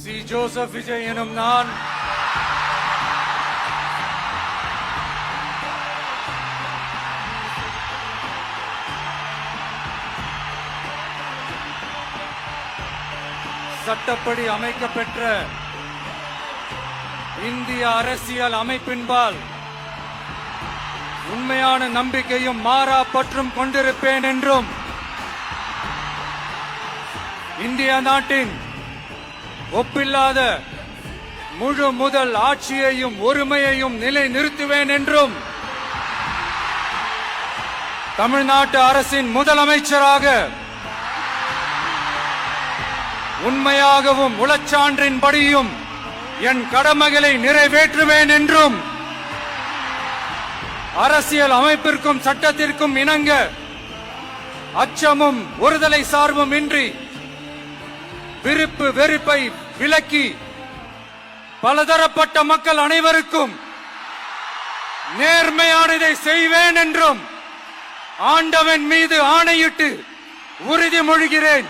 C Joseph Vijay எனும் நான் சட்டப்படி அமைக்கப்பெற்ற இந்திய அரசியல் அமைப்பின்பால் உண்மையான நம்பிக்கையும் மாறா பற்றும் கொண்டிருப்பேன் என்றும் இந்திய நாட்டின் ஒப்பில்லாத முழு முதல் ஆட்சியையும் ஒருமையையும் நிலை நிறுத்துவேன் என்றும் தமிழ்நாட்டு அரசின் முதலமைச்சராக உண்மையாகவும் உளச்சான்றின்படியும் என் கடமைகளை நிறைவேற்றுவேன் என்றும் அரசியல் அமைப்பிற்கும் சட்டத்திற்கும் இணங்க அச்சமும் ஒருதலை சார்பும் இன்றி விருப்பு வெறுப்பை விலக்கி பலதரப்பட்ட மக்கள் அனைவருக்கும் நேர்மையானதை செய்வேன் என்றும் ஆண்டவன் மீது ஆணையிட்டு உறுதிமொழிகிறேன்.